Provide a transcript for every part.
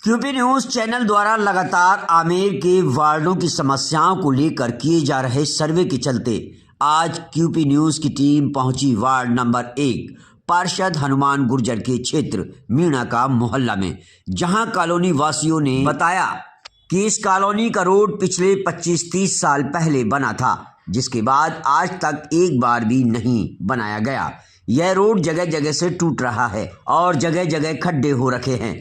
QP news channel द्वारा लगातार आमेर के वार्डों की समस्याओं को लेकर किए जा रहे सर्वे के चलते आज क्यूपी न्यूज की टीम पहुंची वार्ड नंबर 1 पार्षद हनुमान गुर्जर के क्षेत्र मीणा का मोहल्ला में, जहां कॉलोनी वासियों ने बताया कि इस कॉलोनी का रोड पिछले 25-30 साल पहले बना था, जिसके बाद आज तक एक बार भी नहीं बनाया गया। यह रोड जगह जगह से टूट रहा है और जगह जगह खड्डे हो रखे हैं।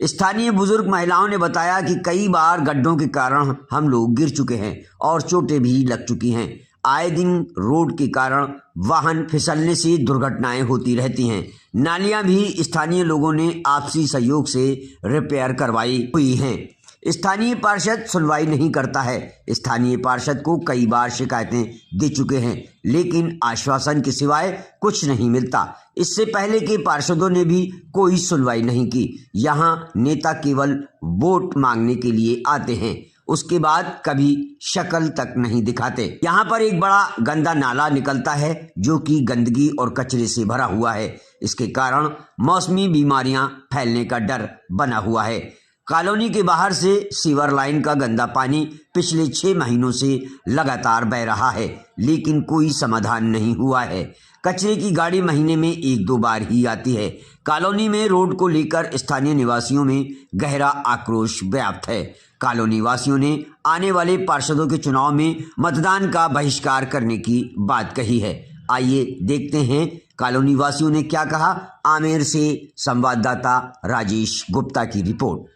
स्थानीय बुजुर्ग महिलाओं ने बताया कि कई बार गड्ढों के कारण हम लोग गिर चुके हैं और चोटें भी लग चुकी हैं। आए दिन रोड के कारण वाहन फिसलने से दुर्घटनाएं होती रहती हैं। नालियां भी स्थानीय लोगों ने आपसी सहयोग से रिपेयर करवाई हुई हैं। स्थानीय पार्षद सुनवाई नहीं करता है। स्थानीय पार्षद को कई बार शिकायतें दे चुके हैं, लेकिन आश्वासन के सिवाय कुछ नहीं मिलता। इससे पहले के पार्षदों ने भी कोई सुनवाई नहीं की। यहाँ नेता केवल वोट मांगने के लिए आते हैं, उसके बाद कभी शक्ल तक नहीं दिखाते। यहाँ पर एक बड़ा गंदा नाला निकलता है जो कि गंदगी और कचरे से भरा हुआ है। इसके कारण मौसमी बीमारियां फैलने का डर बना हुआ है। कॉलोनी के बाहर से सीवर लाइन का गंदा पानी पिछले 6 महीनों से लगातार बह रहा है, लेकिन कोई समाधान नहीं हुआ है। कचरे की गाड़ी महीने में 1-2 बार ही आती है। कॉलोनी में रोड को लेकर स्थानीय निवासियों में गहरा आक्रोश व्याप्त है। कॉलोनी वासियों ने आने वाले पार्षदों के चुनाव में मतदान का बहिष्कार करने की बात कही है। आइए देखते हैं कॉलोनी वासियों ने क्या कहा। आमेर से संवाददाता राजेश गुप्ता की रिपोर्ट।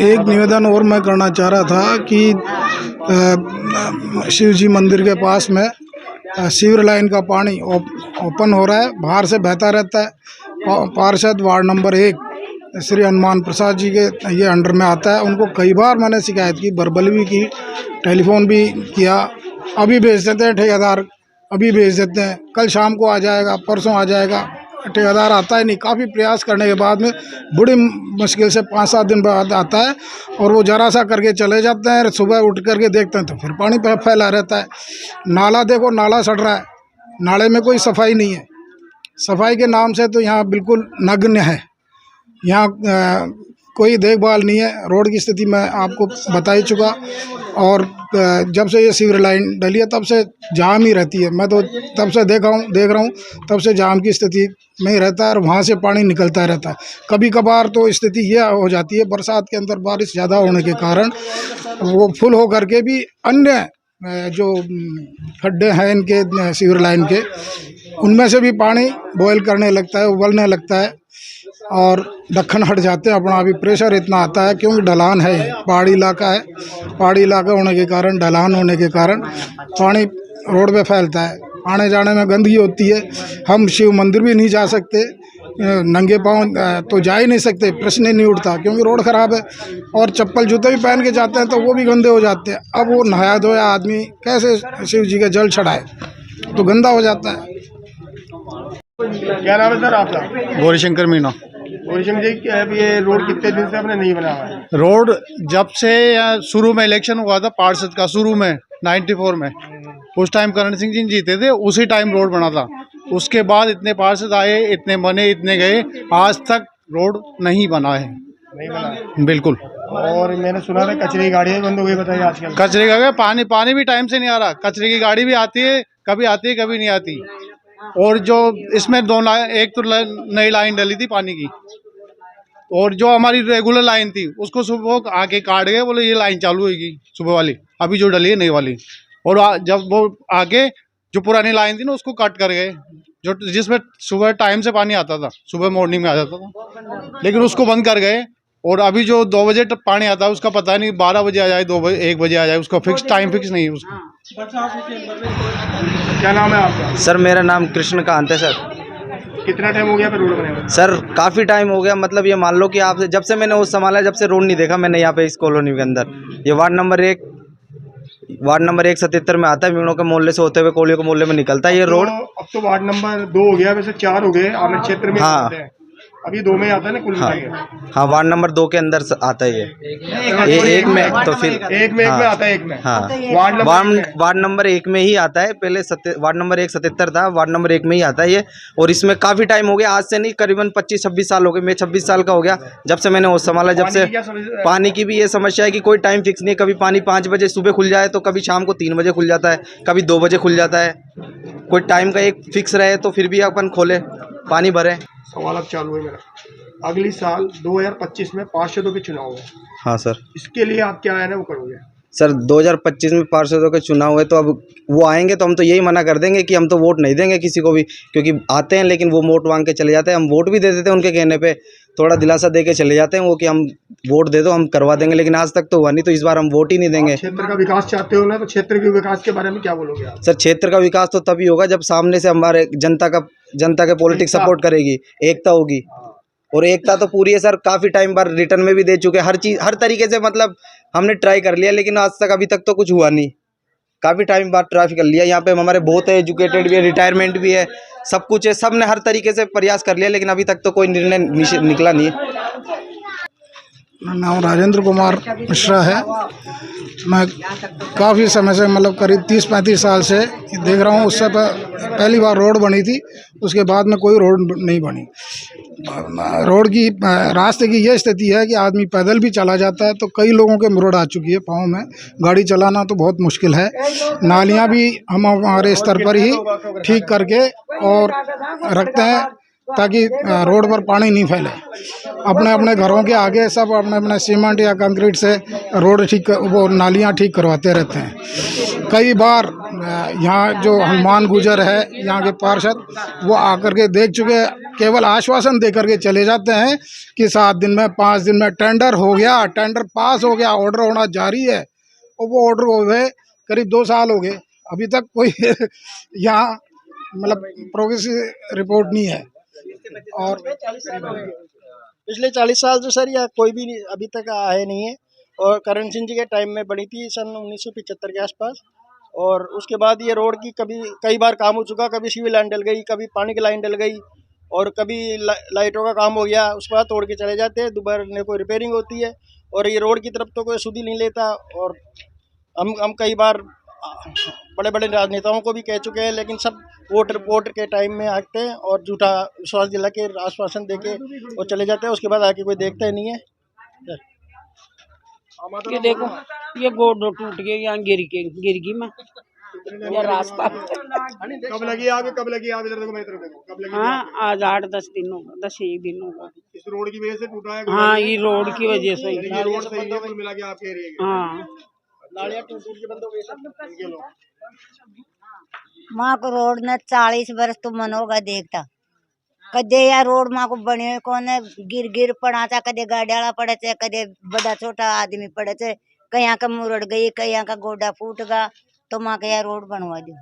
एक निवेदन और मैं करना चाह रहा था कि शिव जी मंदिर के पास में सीवर लाइन का पानी ओपन हो रहा है, बाहर से बहता रहता है। पार्षद वार्ड नंबर 1 श्री हनुमान प्रसाद जी के ये अंडर में आता है। उनको कई बार मैंने शिकायत की, वर्बल भी की, टेलीफोन भी किया। अभी भेज देते हैं ठेकेदार, अभी भेज देते हैं, कल शाम को आ जाएगा, परसों आ जाएगा, ठेकेदार आता ही नहीं। काफ़ी प्रयास करने के बाद में बड़ी मुश्किल से 5-7 दिन बाद आता है और वो जरा सा करके चले जाते हैं। सुबह उठ करके देखते हैं तो फिर पानी फैला रहता है। नाला देखो, नाला सड़ रहा है, नाले में कोई सफाई नहीं है। सफाई के नाम से तो यहाँ बिल्कुल नग्न है। यहाँ कोई देखभाल नहीं है। रोड की स्थिति मैं आपको बता ही चुका, और जब से ये सीवर लाइन डली है तब से जाम ही रहती है। मैं तो तब से देख रहा हूँ तब से जाम की स्थिति में ही रहता है और वहाँ से पानी निकलता रहता है। कभी कभार तो स्थिति ये हो जाती है, बरसात के अंदर बारिश ज़्यादा होने के कारण वो फुल हो करके भी अन्य जो खड्डे हैं इनके सीवर लाइन के, उनमें से भी पानी बॉयल करने लगता है, उबलने लगता है और ढक्कन हट जाते हैं अपना। अभी प्रेशर इतना आता है क्योंकि ढलान है, पहाड़ी इलाका है। पहाड़ी इलाका होने के कारण, ढलान होने के कारण पानी रोड पे फैलता है। आने जाने में गंदगी होती है। हम शिव मंदिर भी नहीं जा सकते, नंगे पाँव तो जा ही नहीं सकते, प्रश्न ही नहीं उठता क्योंकि रोड ख़राब है। और चप्पल जूते भी पहन के जाते हैं तो वो भी गंदे हो जाते हैं। अब वो नहाया धोया आदमी कैसे शिव जी का जल चढ़ाए, तो गंदा हो जाता है। क्या नाम है सर आपका? गौरीशंकर मीना। गौरीशंकर जी, अब ये रोड कितने दिन से आपने नहीं बनाया है? रोड जब से शुरू में इलेक्शन हुआ था पार्षद का, शुरू में 94 में, उस टाइम करण सिंह जी जीते थे, उसी टाइम रोड बना था। उसके बाद इतने पार्षद आए, इतने बने, इतने गए, आज तक रोड नहीं बना है। नहीं बना बिल्कुल। और मैंने सुना था कचरे की गाड़ी बंद हो गई, बताइए आजकल। कचरे का पानी भी टाइम से नहीं आ रहा। कचरे की गाड़ी भी आती है, कभी नहीं आती। और जो इसमें एक तो नई लाइन डली थी पानी की, और जो हमारी रेगुलर लाइन थी उसको सुबह आके काट गए, बोले ये लाइन चालू होगी सुबह वाली, अभी जो डली है नई वाली। और जब वो आगे जो पुरानी लाइन थी ना उसको कट कर गए, जो जिसमें सुबह टाइम से पानी आता था, सुबह मॉर्निंग में आ जाता था, लेकिन उसको बंद कर गए। और अभी जो 2 बजे पानी आता है उसका पता नहीं, 12 बजे आ जाए, 2 बजे, 1 बजे आ जाए, उसका फिक्स टाइम फिक्स नहीं है उसका। क्या नाम है आपका? सर मेरा नाम कृष्णकांत है सर। कितना टाइम हो गया फिर रोड बने हुए? सर काफ़ी टाइम हो गया, मतलब ये मान लो कि आप जब से मैंने वो संभाला, जब से रोड नहीं देखा मैंने यहाँ पे इस कॉलोनी के अंदर। ये वार्ड नंबर 1 77 में आता है, मीणों के मोहल्ले से होते हुए कोलियों के मोहल्ले में निकलता है ये रोड। अब तो वार्ड नंबर 2 हो गया, वैसे 4 हो गए आमेर क्षेत्र में। हाँ, अभी 2 में आता है ना कुल हाँ मिला के? हाँ, वार्ड नंबर 2 के अंदर आता है ये एक में, तो फिर एक में हाँ, आता है, एक में हाँ वार्ड नंबर 1 में ही आता है। पहले वार्ड नंबर 1 77 था, वार्ड नंबर 1 में ही आता है ये। और इसमें काफ़ी टाइम हो गया, आज से नहीं, करीबन 25-26 साल हो गए। मैं 26 साल का हो गया जब से मैंने होश संभाला। जब से पानी की भी ये समस्या है कि कोई टाइम फिक्स नहीं है। कभी पानी 5 बजे सुबह खुल जाए तो कभी शाम को 3 बजे खुल जाता है, कभी 2 बजे खुल जाता है। कोई टाइम का एक फिक्स रहे तो फिर भी अपन खोले, पानी भरे। सवाल अब चालू है मेरा। अगली साल 2025 में पार्षदों के चुनाव है, हाँ सर। इसके लिए आप क्या है ना वो करोगे? सर 2025 में पार्षदों के चुनाव हुए तो अब वो आएंगे तो हम तो यही मना कर देंगे कि हम तो वोट नहीं देंगे किसी को भी, क्योंकि आते हैं लेकिन वो वोट मांग के चले जाते हैं। हम वोट भी दे देते हैं उनके कहने पे, थोड़ा दिलासा दे के चले जाते हैं वो कि हम वोट दे दो, हम करवा देंगे, लेकिन आज तक तो हुआ नहीं, तो इस बार हम वोट ही नहीं देंगे। क्षेत्र का विकास चाहते हो ना, तो क्षेत्र के विकास के बारे में क्या बोलोगे आप? सर क्षेत्र का विकास तो तभी होगा जब सामने से हमारे जनता के पॉलिटिक्स सपोर्ट करेगी, एकता होगी। और एकता तो पूरी है सर, काफ़ी टाइम बार रिटर्न में भी दे चुके हैं, हर चीज़ हर तरीके से, मतलब हमने ट्राई कर लिया, लेकिन आज तक अभी तक तो कुछ हुआ नहीं। काफ़ी टाइम बाद ट्राई कर लिया, यहाँ पे हमारे बहुत है, एजुकेटेड भी है, रिटायरमेंट भी है, सब कुछ है, सब ने हर तरीके से प्रयास कर लिया, लेकिन अभी तक तो कोई निर्णय निकला नहीं। मेरा नाम राजेंद्र कुमार मिश्रा है। मैं काफ़ी समय से, मतलब करीब 30-35 साल से देख रहा हूँ। उससे पहली बार रोड बनी थी, उसके बाद में कोई रोड नहीं बनी। रोड की, रास्ते की ये स्थिति है कि आदमी पैदल भी चला जाता है तो कई लोगों के मुरड़ आ चुकी है पाँव में, गाड़ी चलाना तो बहुत मुश्किल है। नालियाँ भी हम हमारे स्तर पर ही ठीक करके और रखते हैं ताकि रोड पर पानी नहीं फैले। अपने अपने घरों के आगे सब अपने अपने सीमेंट या कंक्रीट से रोड वो नालियाँ ठीक करवाते रहते हैं। कई बार यहाँ जो हनुमान गुजर है, यहाँ के पार्षद, वो आकर के देख चुके, केवल आश्वासन दे करके चले जाते हैं कि 7 दिन में 5 दिन में टेंडर हो गया, टेंडर पास हो गया, ऑर्डर होना जारी है। और वो ऑर्डर हो गए करीब 2 साल हो गए, अभी तक कोई यहाँ मतलब प्रोग्रेस रिपोर्ट नहीं है। और पिछले 40 साल से सर यहाँ कोई भी अभी तक आए नहीं है। और करण सिंह जी के टाइम में बनी थी सन 1975 के आसपास। और उसके बाद ये रोड की कई बार काम हो चुका, कभी सिविल लाइन डल गई, कभी पानी की लाइन डल गई, और कभी लाइटों का काम हो गया, उसके बाद तोड़ के चले जाते हैं, दोबारा कोई रिपेयरिंग होती है। और ये रोड की तरफ तो कोई सुध ही नहीं लेता। और हम कई बार बड़े बड़े राजनेताओं को भी कह चुके हैं, लेकिन सब वोट के टाइम में आते हैं और झूठा विश्वास दिला के आश्वासन दे के और चले जाते हैं। उसके बाद आके कोई देखता ही नहीं है। ये देखो, ये गोड टूट गया, यहाँ गिर गई मैं, ये रास्ता। कब लगी आग? कब लगी आग? इधर देखो, मैं इधर देखो, कब लगी? हाँ, आज 8-10 दिन होगा, 10-1 दिन होगा। इस रोड की वजह से टूटा है? हाँ, ये रोड की वजह से। ये रोड सही है कुल मिला के आपके एरिया के? हाँ, नालियाँ टूट के बंद हो गई सब। माँ को रोड ने 40 वर्ष तो मन होगा देखता, कदे या रोड माँ को बने हुए कौन है, गिर पड़ा था, कदे गाड़ियाला पड़े थे, कदे बड़ा छोटा आदमी पड़े थे, कहीं का मुरड़ गई, कहीं का गोडा फूट गया, तो माँ का रोड बनवा दो।